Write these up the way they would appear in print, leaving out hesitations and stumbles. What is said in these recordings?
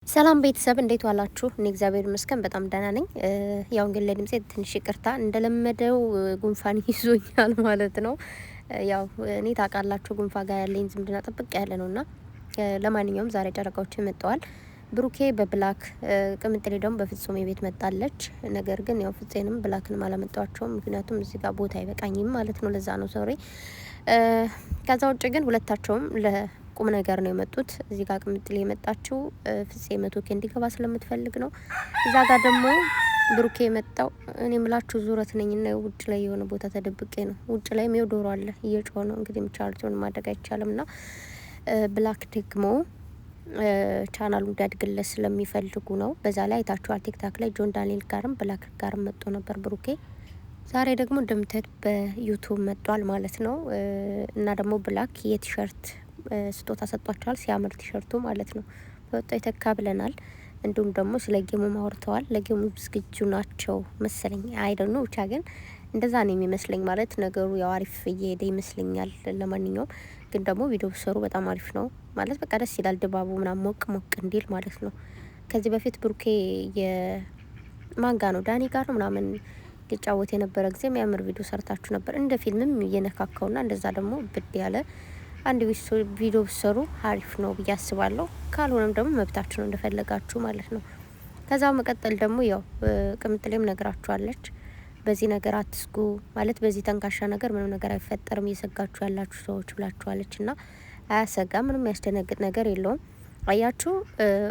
ሰላም ቤተሰብ እንዴት ዋላችሁ? እኔ እግዚአብሔር ይመስገን በጣም ደህና ነኝ። ያው እንግዲህ ለድምጼ ትንሽ ይቅርታ እንደለመደው ጉንፋን ይዞኛል ማለት ነው። ያው እኔ ታውቃላችሁ ጉንፋን ጋር ያለኝ ዝምድና ጥብቅ ያለ ነውና ለማንኛውም ዛሬ ጨረቃዎች መጥተዋል። ብሩኬ በብላክ ቅምጥሌ ደግሞ በፍጹም የቤት መጣለች። ነገር ግን ያው ፍጹምንም ብላክንም አላመጣቸውም ምክንያቱም እዚህ ጋር ቦታ አይበቃኝም ማለት ነው። ለዛ ነው ሶሪ። ከዛ ውጭ ግን ሁለታቸውም ቁም ነገር ነው የመጡት። እዚህ ጋር ቅምጥሌ የመጣችው ፍፄ 100K እንዲገባ ስለምትፈልግ ነው። እዛ ጋር ደግሞ ብሩኬ የመጣው እኔ ምላችሁ ዙረት ነኝና ውጭ ላይ የሆነ ቦታ ተደብቄ ነው። ውጭ ላይ ነው ዶሮ አለ እየጮኸ ነው እንግዲህ ምቻልቱን ማድረግ አይቻልምና ብላክ ደግሞ ቻናሉ እንዲያድግለት ስለሚፈልጉ ነው። በዛ ላይ አይታችኋል ቲክታክ ላይ ጆን ዳንኤል ጋርም ብላክ ጋርም መጥቶ ነበር ብሩኬ። ዛሬ ደግሞ እንደምታዩት በዩቱብ መጥቷል ማለት ነው። እና ደግሞ ብላክ የቲሸርት ስጦታ ሰጥቷቸዋል። ሲያምር ቲሸርቱ ማለት ነው። በወጣ የተካ ብለናል። እንዲሁም ደግሞ ስለ ጌሙ ማውርተዋል። ለጌሙ ዝግጁ ናቸው መሰለኝ አይደኑ ብቻ ግን እንደዛ ነው የሚመስለኝ። ማለት ነገሩ ያው አሪፍ እየሄደ ይመስለኛል። ለማንኛውም ግን ደግሞ ቪዲዮ ሰሩ በጣም አሪፍ ነው ማለት በቃ ደስ ይላል። ድባቡ ምናምን ሞቅ ሞቅ እንዲል ማለት ነው። ከዚህ በፊት ብሩኬ የማንጋ ነው ዳኒ ጋር ነው ምናምን ሊጫወት የነበረ ጊዜ የሚያምር ቪዲዮ ሰርታችሁ ነበር። እንደ ፊልምም እየነካካውና እንደዛ ደግሞ ብድ ያለ አንድ ቪዲዮ ብሰሩ አሪፍ ነው ብዬ አስባለሁ። ካልሆነም ደግሞ መብታችሁ ነው እንደፈለጋችሁ ማለት ነው። ከዛው መቀጠል ደግሞ ያው ቅምጥሌም ነግራችኋለች። በዚህ ነገር አትስጉ ማለት በዚህ ተንካሻ ነገር ምንም ነገር አይፈጠርም እየሰጋችሁ ያላችሁ ሰዎች ብላችኋለች። እና አያሰጋ ምንም ያስደነግጥ ነገር የለውም። አያችሁ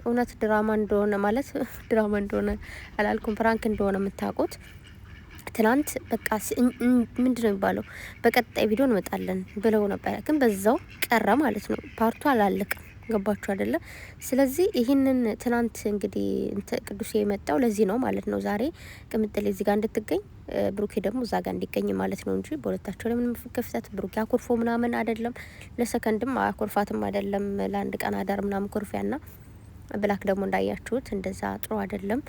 እውነት ድራማ እንደሆነ ማለት ድራማ እንደሆነ አላልኩም ፕራንክ እንደሆነ የምታውቁት ትናንት በቃ ምንድነው የሚባለው በቀጣይ ቪዲዮ እንመጣለን ብለው ነበር። ግን በዛው ቀረ ማለት ነው። ፓርቱ አላለቀም። ገባችሁ አይደለ? ስለዚህ ይህንን ትናንት እንግዲህ ቅዱስ የመጣው ለዚህ ነው ማለት ነው። ዛሬ ቅምጥሌ እዚህ ጋር እንድትገኝ ብሩኬ ደግሞ እዛ ጋር እንዲገኝ ማለት ነው እንጂ በሁለታቸው ላይ ምንም ክፍተት ብሩኬ አኩርፎ ምናምን አይደለም። ለሰከንድም አኩርፋትም አይደለም። ለአንድ ቀን አዳር ምናምን ኩርፊያና ብላክ ደግሞ እንዳያችሁት እንደዛ ጥሩ አይደለም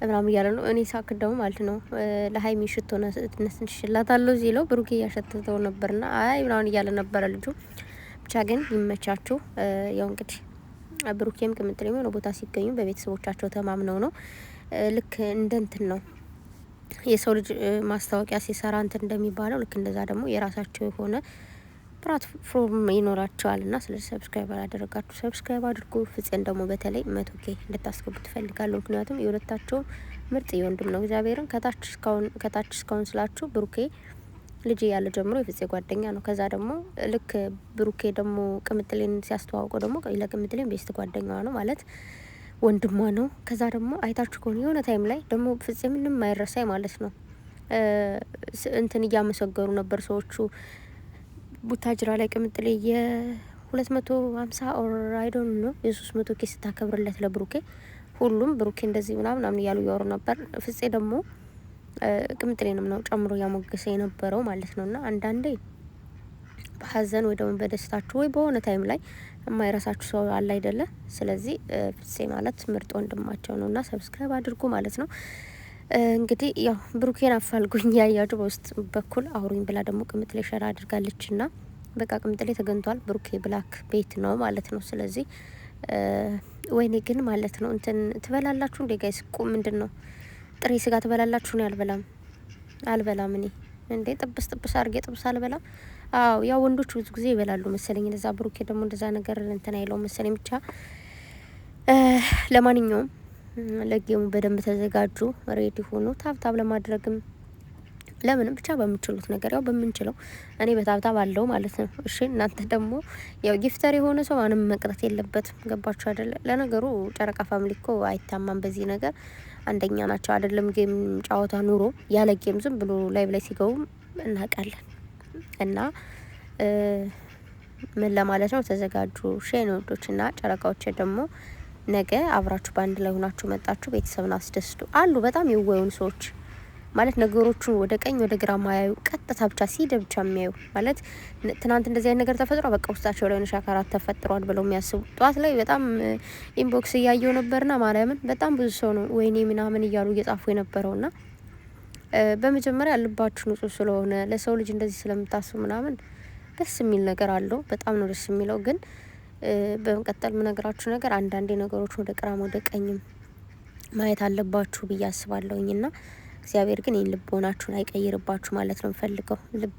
ምናምን እያለ ነው። እኔ ሳክ ደግሞ ማለት ነው ለሀይሚ ሽቶ ነስንሽላታለሁ ሲለው ብሩኬ እያሸተተው ነበርና አይ ምናምን እያለ ነበረ ልጁ። ብቻ ግን ይመቻችሁ። ያው እንግዲህ ብሩኬም ቅምጥሌም የሆነ ቦታ ሲገኙ በቤተሰቦቻቸው ተማምነው ነው። ልክ እንደ እንትን ነው የሰው ልጅ ማስታወቂያ ሲሰራ እንትን እንደሚባለው ልክ እንደዛ ደግሞ የራሳቸው የሆነ ፕላትፎርም ይኖራቸዋልና ስለዚህ ሰብስክራይብ አላደረጋችሁ ሰብስክራይብ አድርጉ። ፍፄን ደግሞ በተለይ 100K እንድታስገቡ ትፈልጋለሁ። ምክንያቱም የሁለታቸው ምርጥ የወንድም ነው። እግዚአብሔርን ከታች እስካሁን ስላችሁ ብሩኬ ልጅ ያለ ጀምሮ የፍፄ ጓደኛ ነው። ከዛ ደግሞ ልክ ብሩኬ ደግሞ ቅምጥሌን ሲያስተዋውቀው ደግሞ ለቅምጥሌን ቤስት ጓደኛዋ ነው ማለት ወንድሟ ነው። ከዛ ደግሞ አይታችሁ ከሆነ የሆነ ታይም ላይ ደግሞ ፍፄ ምንም አይረሳይ ማለት ነው እንትን እያመሰገሩ ነበር ሰዎቹ ቡታጅራ ላይ ቅምጥሌ የ250 ኦር አይ ዶንት ኖ የ300K ስታከብርለት ለብሩኬ ሁሉም ብሩኬ እንደዚህ ምናምን እያሉ ያወሩ ነበር። ፍፄ ደግሞ ቅምጥሌንም ነው ጨምሮ ያሞገሰ የነበረው ማለት ነውና አንዳንዴ በሀዘን ወይ ደግሞ በደስታችሁ ወይ በሆነ ታይም ላይ የማይረሳችሁ ሰው አለ አይደለ? ስለዚህ ፍፄ ማለት ምርጥ ወንድማቸው ነውና ሰብስክራይብ አድርጉ ማለት ነው። እንግዲህ ያው ብሩኬን አፋልጉኝ ያያችሁ በውስጥ በኩል አውሩኝ ብላ ደግሞ ቅምጥሌ ሸራ አድርጋለችና በቃ ቅምጥሌ ተገንቷል። ብሩኬ ብላክ ቤት ነው ማለት ነው። ስለዚህ ወይኔ ግን ማለት ነው እንትን ትበላላችሁ እንዴ ጋይስ? ምንድነው ጥሬ ስጋ ትበላላችሁ? ነው አልበላም እኔ እንዴ ጥብስ አርጌ ጥብስ አልበላም። አዎ ያው ወንዶች ብዙ ጊዜ ይበላሉ መሰለኝ። እንደዛ ብሩኬ ደግሞ እንደዛ ነገር እንትን አይለው መሰለኝ። ብቻ ለማንኛውም ለጌሙ በደንብ ተዘጋጁ፣ ሬዲ ሆኑ። ታብታብ ለማድረግም ለምንም ብቻ በምችሉት ነገር ያው በምንችለው እኔ በታብታብ አለው ማለት ነው። እሺ እናንተ ደግሞ ያው ጊፍተር የሆነ ሰው ማንም መቅረት የለበትም። ገባችሁ አይደለ? ለነገሩ ጨረቃ ፋሚሊ እኮ አይታማም በዚህ ነገር አንደኛ ናቸው አይደለም? ጌም ጨዋታ ኑሮ ያለ ጌም ዝም ብሎ ላይቭ ላይ ሲገቡ እናውቃለን። እና ምን ለማለት ነው ተዘጋጁ ሼን ወዶችና ጨረቃዎች ደግሞ ነገ አብራችሁ ባንድ ላይ ሆናችሁ መጣችሁ ቤተሰብን አስደስቱ አሉ። በጣም የወዩን ሰዎች ማለት ነገሮቹን ወደ ቀኝ ወደ ግራ ማያዩ ቀጥታ ብቻ ሲደ ብቻ የሚያዩ ማለት ትናንት እንደዚህ አይነት ነገር ተፈጥሮ በቃ ውስጣቸው ላይ ሻካራት ተፈጥሯል ብለው የሚያስቡ ጧት ላይ በጣም ኢንቦክስ እያየው ነበርና ማርያምን በጣም ብዙ ሰው ነው ወይኔ ምናምን እያሉ እየጻፉ የነበረውና በመጀመሪያ ልባችሁ ንጹህ ስለሆነ ለሰው ልጅ እንደዚህ ስለምታስቡ ምናምን ደስ የሚል ነገር አለው። በጣም ነው ደስ የሚለው ግን በመቀጠል ምነግራችሁ ነገር አንዳንዴ ነገሮች ወደ ግራም ወደ ቀኝም ማየት አለባችሁ ብዬ አስባለሁኝና እግዚአብሔር ግን ይህን ልቦናችሁን አይቀይርባችሁ ማለት ነው ፈልገው ልብ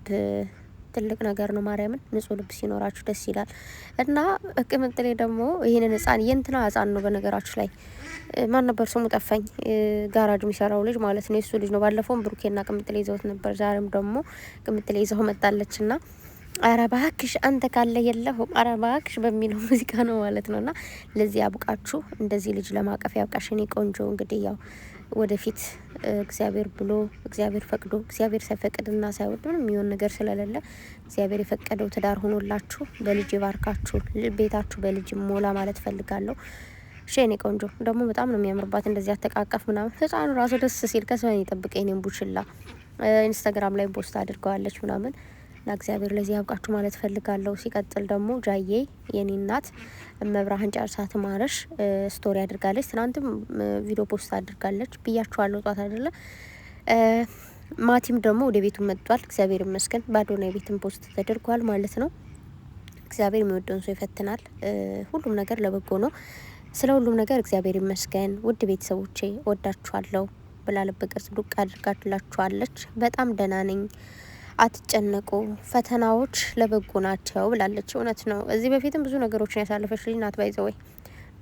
ትልቅ ነገር ነው። ማርያምን ንጹህ ልብ ሲኖራችሁ ደስ ይላል። እና ቅምጥሌ ደግሞ ይሄንን ህፃን የእንትና ህፃን ነው በነገራችሁ ላይ ማን ነበር ስሙ ጠፋኝ። ጋራጅ የሚሰራው ልጅ ማለት ነው የሱ ልጅ ነው። ባለፈውም ብሩኬና ቅምጥሌ ይዘውት ነበር። ዛሬም ደግሞ ቅምጥሌ ይዘው መጣለችና አረ እባክሽ አንተ ካለ የለሁም አረ እባክሽ በሚለው ሙዚቃ ነው ማለት ነውና ለዚህ ያብቃችሁ። እንደዚህ ልጅ ለማቀፍ ያብቃሽ የኔ ቆንጆ። እንግዲህ ያው ወደፊት እግዚአብሔር ብሎ እግዚአብሔር ፈቅዶ እግዚአብሔር ሳይፈቅድና ሳይወድ ምንም የሚሆን ነገር ስለሌለ እግዚአብሔር የፈቀደው ትዳር ሆኖላችሁ በልጅ ይባርካችሁ፣ ቤታችሁ በልጅ ሞላ ማለት ፈልጋለሁ። እሺ የኔ ቆንጆ ደግሞ በጣም ነው የሚያምርባት እንደዚህ አተቃቀፍ ምናምን። ህፃኑ ራሱ ደስ ሲል ከሰው ይጠብቀኝ ነው ቡችላ ኢንስታግራም ላይ ፖስት አድርገዋለች ምናምን እና እግዚአብሔር ለዚህ ያብቃችሁ ማለት ፈልጋለሁ። ሲቀጥል ደግሞ ጃዬ የኔ እናት መብራህን ጨርሳ ትማረሽ ስቶሪ አድርጋለች። ትናንትም ቪዲዮ ፖስት አድርጋለች ብያችኋለሁ ጧት አይደለ። ማቲም ደግሞ ወደ ቤቱ መጥቷል። እግዚአብሔር ይመስገን። ባዶና የቤትን ፖስት ተደርጓል ማለት ነው። እግዚአብሔር የሚወደውን ሰው ይፈትናል። ሁሉም ነገር ለበጎ ነው። ስለ ሁሉም ነገር እግዚአብሔር ይመስገን። ውድ ቤተሰቦቼ ወዳችኋለሁ ብላ ልብ ቅርጽ ዱቅ አድርጋላችኋለች። በጣም ደህና ነኝ አትጨነቁ ፈተናዎች ለበጎ ናቸው ብላለች። እውነት ነው። እዚህ በፊትም ብዙ ነገሮችን ያሳለፈች ልጅ ናት። ባይዘወይ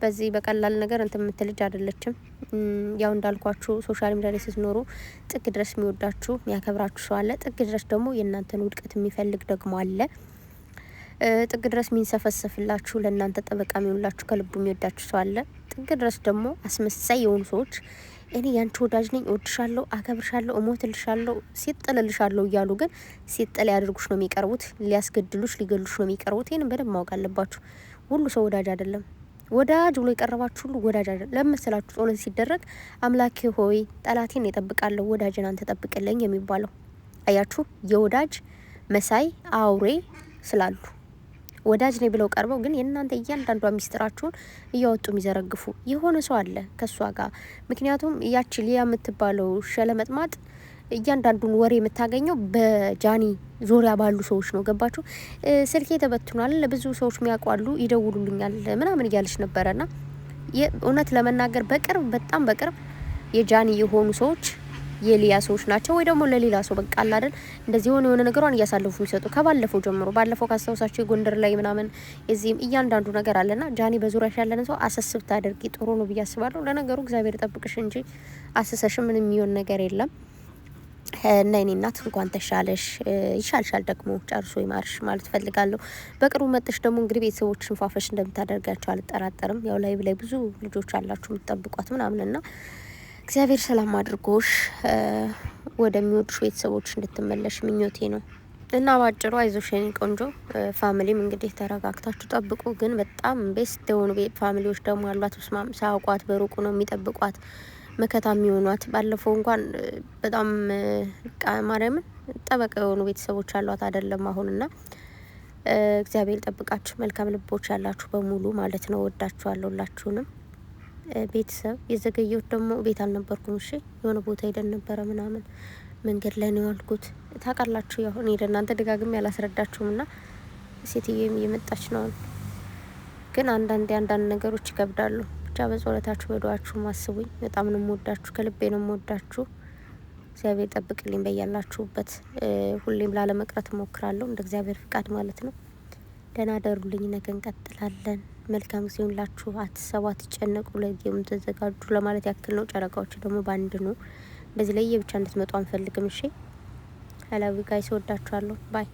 በዚህ በቀላል ነገር እንትን የምትል ልጅ አይደለችም። ያው እንዳልኳችሁ ሶሻል ሚዲያ ላይ ስትኖሩ ጥግ ድረስ የሚወዳችሁ የሚያከብራችሁ ሰው አለ። ጥግ ድረስ ደግሞ የእናንተን ውድቀት የሚፈልግ ደግሞ አለ። ጥግ ድረስ የሚንሰፈሰፍላችሁ ለእናንተ ጠበቃ የሚሆንላችሁ ከልቡ የሚወዳችሁ ሰው አለ። ጥግ ድረስ ደግሞ አስመሳይ የሆኑ ሰዎች እኔ ያንቺ ወዳጅ ነኝ፣ እወድሻለሁ፣ አከብርሻለሁ፣ እሞትልሻለሁ፣ ሲጥልልሻለሁ እያሉ ግን ሲጥል ያድርጉሽ ነው የሚቀርቡት። ሊያስገድሉሽ ሊገሉሽ ነው የሚቀርቡት። ይሄን በደንብ ማወቅ አለባችሁ። ሁሉ ሰው ወዳጅ አይደለም። ወዳጅ ብሎ የቀረባችሁ ሁሉ ወዳጅ አይደለም። ለምስላችሁ ጸሎት ሲደረግ አምላኬ ሆይ ጠላቴን እጠብቃለሁ ወዳጅን አንተ ጠብቅልኝ የሚባለው አያችሁ። የወዳጅ መሳይ አውሬ ስላሉ ወዳጅ ነኝ ብለው ቀርበው ግን የእናንተ እያንዳንዷ ሚስጥራችሁን እያወጡ የሚዘረግፉ የሆነ ሰው አለ ከሷ ጋር። ምክንያቱም ያቺ ሊያ የምትባለው ሸለመጥማጥ እያንዳንዱን ወሬ የምታገኘው በጃኒ ዙሪያ ባሉ ሰዎች ነው። ገባችሁ? ስልኬ ተበትኗል፣ ለብዙ ሰዎች የሚያውቋሉ ይደውሉልኛል ምናምን እያለች ነበረና እውነት ለመናገር በቅርብ በጣም በቅርብ የጃኒ የሆኑ ሰዎች የሊያ ሰዎች ናቸው ወይ ደግሞ ለሌላ ሰው በቃ አለ አይደል እንደዚህ የሆነ ነገሯን እያሳለፉ የሚሰጡ ከባለፈው ጀምሮ ባለፈው ካስተውሳችሁ ጎንደር ላይ ምናምን እዚህም እያንዳንዱ ነገር አለና ጃኒ በዙሪያሽ ያለን ሰው አሰስብ ታደርጊ ጥሩ ነው ብዬ አስባለሁ። ለነገሩ እግዚአብሔር ጠብቅሽ እንጂ አሰሰሽ ምንም የሚሆን ነገር የለም። እና እኔ እናት እንኳን ተሻለሽ፣ ይሻልሻል ደግሞ ጨርሶ ይማርሽ ማለት ፈልጋለሁ። በቅርቡ መጥሽ ደግሞ እንግዲህ ቤተሰቦችን ፏፈሽ እንደምታደርጋቸው አልጠራጠርም። ያው ላይ ብዙ ልጆች አላችሁ የምትጠብቋት ምናምንና እግዚአብሔር ሰላም አድርጎሽ ወደሚወዱሽ ቤተሰቦች እንድትመለሽ ምኞቴ ነው። እና ባጭሩ አይዞሽ የኔ ቆንጆ። ፋሚሊም እንግዲህ ተረጋግታችሁ ጠብቁ። ግን በጣም ቤስት የሆኑ ፋሚሊዎች ደግሞ አሏት። ስማም ሳያውቋት በሩቁ ነው የሚጠብቋት መከታ የሚሆኗት። ባለፈው እንኳን በጣም ማርያምን ጠበቃ የሆኑ ቤተሰቦች አሏት አይደለም አሁንና እግዚአብሔር ጠብቃችሁ። መልካም ልቦች ያላችሁ በሙሉ ማለት ነው። ወዳችኋለሁ ሁላችሁንም። ቤተሰብ የዘገየሁት ደግሞ ቤት አልነበርኩም። እሺ የሆነ ቦታ ሄደን ነበረ ምናምን መንገድ ላይ ነው ያልኩት። ታውቃላችሁ ያው እኔ ለእናንተ ደጋግሜ ያላስረዳችሁምና ሴትዬም እየመጣች ነው። ግን አንዳንድ ነገሮች ይከብዳሉ። ብቻ በጸሎታችሁ በዱዓችሁ ማስቡኝ። በጣም ነው የምወዳችሁ፣ ከልቤ ነው የምወዳችሁ። እግዚአብሔር ጠብቅልኝ በያላችሁበት። ሁሌም ላለመቅረት እሞክራለሁ እንደ እግዚአብሔር ፍቃድ ማለት ነው። ደህና ደሩልኝ። ነገ እንቀጥላለን። መልካም ጊዜ ሁላችሁ። አትሰቡ፣ አትጨነቁ፣ ለጌም ተዘጋጁ ለማለት ያክል ነው። ጨረቃዎች ደግሞ ባንድ ነው። እንደዚህ ለየ ብቻ እንድትመጡ አንፈልግም። እሺ ሀላዊ ጋይስ ወዳችኋለሁ። ባይ